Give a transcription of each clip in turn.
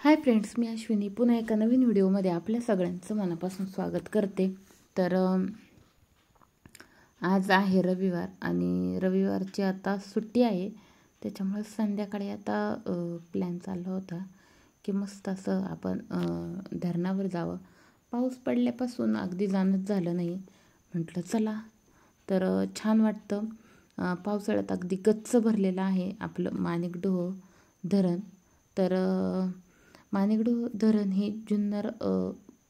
Hi friends, मी अश्विनी पुन्हा एका नवीन व्हिडिओमध्ये आपल्या सगळ्यांचं मनापासून स्वागत करते. तर आज आहे रविवार आणि रविवारची आता सुट्टी आहे. त्याच्यामुळे संध्याकाळी आता प्लॅन चालला होता की मस्त असं आपण धरणावर जावं. पाऊस पडल्यापासून अगदी जाणंच झालं नाही. म्हटलं चला, तर छान वाटतं. पावसाळ्यात अगदी गच्च भरलेलं आहे आपलं माणिकडोह धरण. तर माणिकडोह धरण हे जुन्नर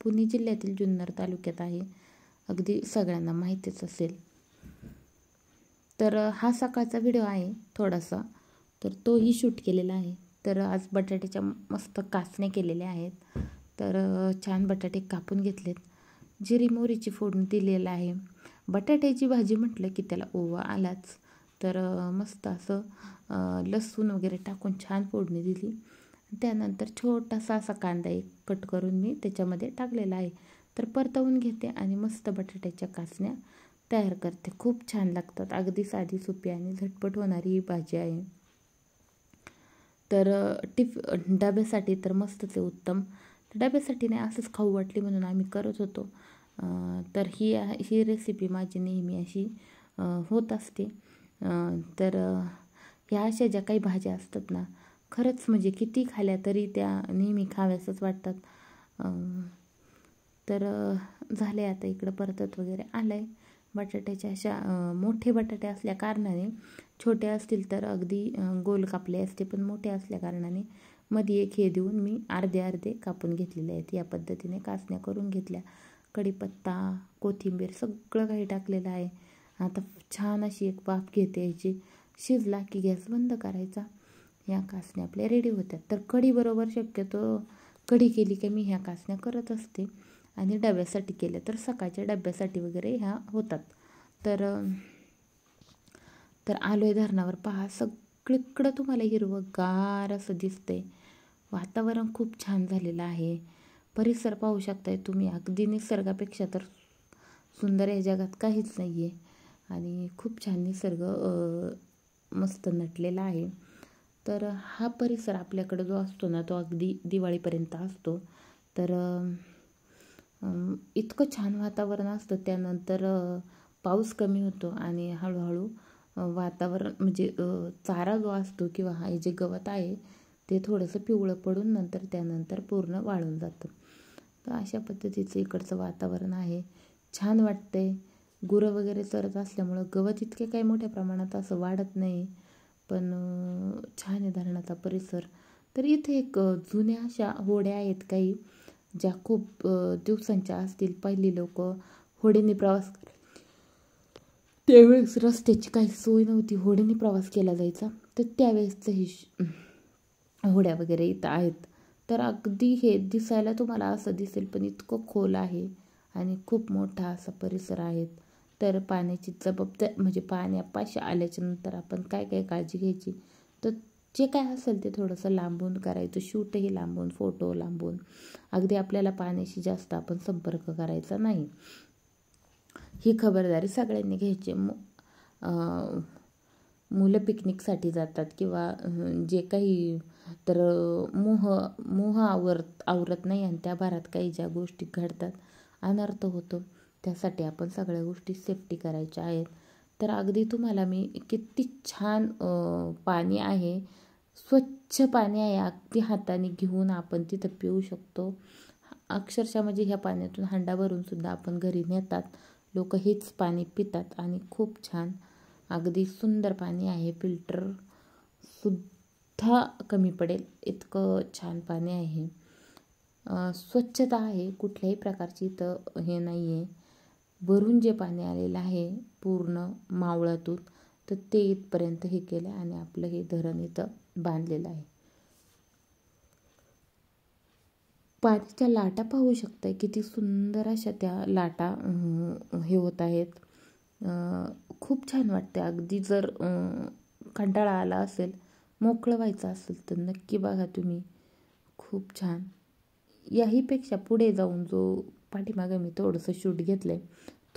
पुणे जिल्ह्यातील जुन्नर तालुक्यात आहे. अगदी सगळ्यांना माहितीच असेल. तर हा सकाळचा व्हिडिओ आहे थोडासा, तर तोही शूट केलेला आहे. तर आज बटाट्याच्या मस्त काचण्या केलेल्या आहेत. तर छान बटाटे कापून घेतलेत, जिरी मोहरीची फोडणी दिलेलं आहे. बटाट्याची भाजी म्हटलं की त्याला ओवा आलाच. तर मस्त असं लसूण वगैरे टाकून छान फोडणी दिली. त्यानंतर छोटासा असा कांदा एक कट करून मी त्याच्यामध्ये टाकलेला आहे. तर परतवून घेते आणि मस्त बटाट्याच्या काचण्या तयार करते. खूप छान लागतात. अगदी साधी सोपी आणि झटपट होणारी ही भाजी आहे. तर डब्यासाठी तर मस्तच आहे, उत्तम. डब्यासाठी नाही, असंच खाऊ वाटली म्हणून आम्ही करत होतो. तर ही रेसिपी माझी नेहमी अशी होत असते. तर ह्या अशा ज्या काही भाज्या असतात ना, खरंच म्हणजे किती खाल्ल्या तरी त्या नेहमी खाव्यासच वाटतात. तर झाले आता इकडं परतत वगैरे आलं आहे. बटाट्याच्या अशा मोठे बटाटे असल्या कारणाने, छोटे असतील तर अगदी गोल कापले असते, पण मोठे असल्या कारणाने मध्ये एक हे देऊन मी अर्धे अर्धे कापून घेतलेले आहेत. या पद्धतीने काचण्या करून घेतल्या. कढीपत्ता, कोथिंबीर सगळं काही टाकलेलं आहे. आता छान अशी एक वाफ घेते याची. शिजला की गॅस बंद करायचा. ह्या काचण्या आपल्या रेडी होत्यात. तर कढीबरोबर शक्यतो कढी केली की मी ह्या काचण्या करत असते. आणि डब्यासाठी केल्या तर सकाळच्या डब्यासाठी वगैरे ह्या होतात. तर आलोय धरणावर. पहा, सगळीकडं तुम्हाला हिरवंगार असं दिसतंय. वातावरण खूप छान झालेलं आहे. परिसर पाहू शकताय तुम्ही. अगदी निसर्गापेक्षा तर सुंदर या जगात काहीच नाही आहे. आणि खूप छान निसर्ग मस्त नटलेला आहे. तर हा परिसर आपल्याकडं जो असतो ना, तो अगदी दिवाळीपर्यंत असतो. तर इतकं छान वातावरण असतं. त्यानंतर पाऊस कमी होतो आणि हळूहळू वातावरण म्हणजे चारा जो असतो किंवा हे जे गवत आहे ते थोडंसं पिवळं पडून त्यानंतर पूर्ण वाळून जातं. तर अशा पद्धतीचं इकडचं वातावरण आहे. छान वाटतंय. गुरं वगैरे चरत असल्यामुळं गवत इतके काही मोठ्या प्रमाणात असं वाढत नाही, पण छान आहे धरणाचा परिसर. तर इथे एक जुन्या अशा होड्या आहेत काही, ज्या खूप दिवसांच्या असतील. पहिली लोक होडीने प्रवास त्यावेळेस रस्त्याची काही सोय नव्हती, होडीने प्रवास केला जायचा. तर त्यावेळेसचं ही होड्या वगैरे इथं आहेत. तर अगदी हे दिसायला तुम्हाला असं दिसेल, पण इतकं खोल आहे आणि खूप मोठा असा परिसर आहे. तर पाण्याची जबाबदारी म्हणजे पाण्यापाशी आल्याच्या नंतर आपण काय काय काळजी घ्यायची, तर जे काय असेल ते थोडंसं लांबून करायचं. शूटही लांबून, फोटो लांबून. अगदी आपल्याला पाण्याशी जास्त आपण संपर्क करायचा नाही, ही खबरदारी सगळ्यांनी घ्यायची. मुलं पिकनिकसाठी जातात किंवा जे काही, तर मोह आवरत नाही आणि त्या भारात काही ज्या गोष्टी घडतात, अनर्थ होतो, त्यासाठी आपण सगळ्या गोष्टी सेफ्टी करायच्या आहेत. तर अगदी तुम्हाला मी किती छान पाणी आहे, स्वच्छ पाणी आहे. अगदी हाताने घेऊन आपण तिथं पिऊ शकतो. अक्षरशः म्हणजे ह्या पाण्यातून हांडा भरून सुद्धा आपण घरी नेतात. लोक हेच पाणी पितात आणि खूप छान अगदी सुंदर पाणी आहे. फिल्टर सुद्धा कमी पडेल इतकं छान पाणी आहे. स्वच्छता आहे, कुठल्याही प्रकारची इथं हे नाही आहे. वरून जे पाणी आलेलं आहे पूर्ण मावळातून, तर ते इथपर्यंत हे केलं आणि आपलं हे धरण इथं बांधलेलं आहे. पाण्याच्या लाटा पाहू शकताय, किती सुंदर अशा त्या लाटा हे होत आहेत. खूप छान वाटते. अगदी जर कंटाळा आला असेल, मोकळं व्हायचं असेल, तर नक्की बघा तुम्ही. खूप छान. याहीपेक्षा पुढे जाऊन जो पाठीमागे मी थोडंसं शूट घेतलं आहे,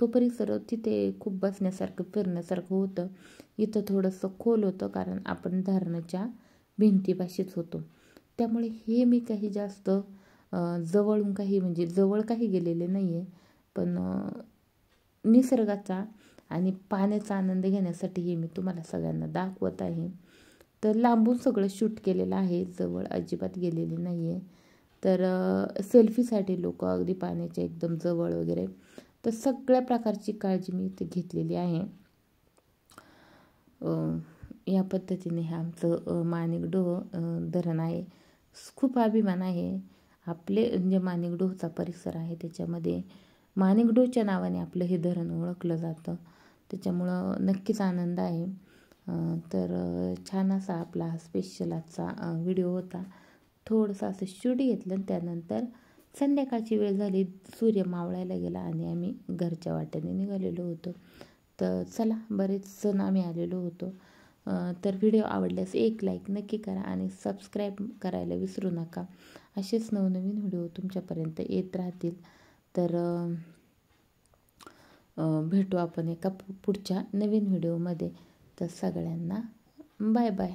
तो परिसर तिथे खूप बसण्यासारखं फिरण्यासारखं होतं. इथं थोडंसं खोल होतं कारण आपण धरणाच्या भिंतीपाशीच होतो. त्यामुळे हे मी काही जास्त जवळून काही म्हणजे जवळ काही गेलेले नाही आहे, पण निसर्गाचा आणि पाण्याचा आनंद घेण्यासाठी हे मी तुम्हाला सगळ्यांना दाखवत आहे. तर लांबून सगळं शूट केलेलं आहे, जवळ अजिबात गेलेले नाही आहे. तर सेल्फीसाठी लोक अगदी पाण्याच्या एकदम जवळ वगैरे, तर सगळ्या प्रकारची काळजी मी इथे घेतलेली आहे. या पद्धतीने हे आमचं माणिकडोह धरण आहे. खूप अभिमान आहे. आपले जे माणिकडोहचा परिसर आहे त्याच्यामध्ये माणिकडोहच्या नावाने आपलं हे धरण ओळखलं जातं. त्याच्यामुळं नक्कीच आनंद आहे. तर छान असा आपला हा स्पेशल आजचा व्हिडिओ होता. थोडंसं असं शूट घेतलं आणि त्यानंतर संध्याकाळची वेळ झाली, सूर्य मावळायला गेला आणि आम्ही घरच्या वाटेने निघालेलो होतो. तर चला, बरेच जण आम्ही आलेलो होतो. तर व्हिडिओ आवडल्यास एक लाईक नक्की करा आणि सबस्क्राईब करायला विसरू नका. असेच नवनवीन व्हिडिओ तुमच्यापर्यंत येत राहतील. तर भेटू आपण एका पुढच्या नवीन व्हिडिओमध्ये. तर सगळ्यांना बाय बाय.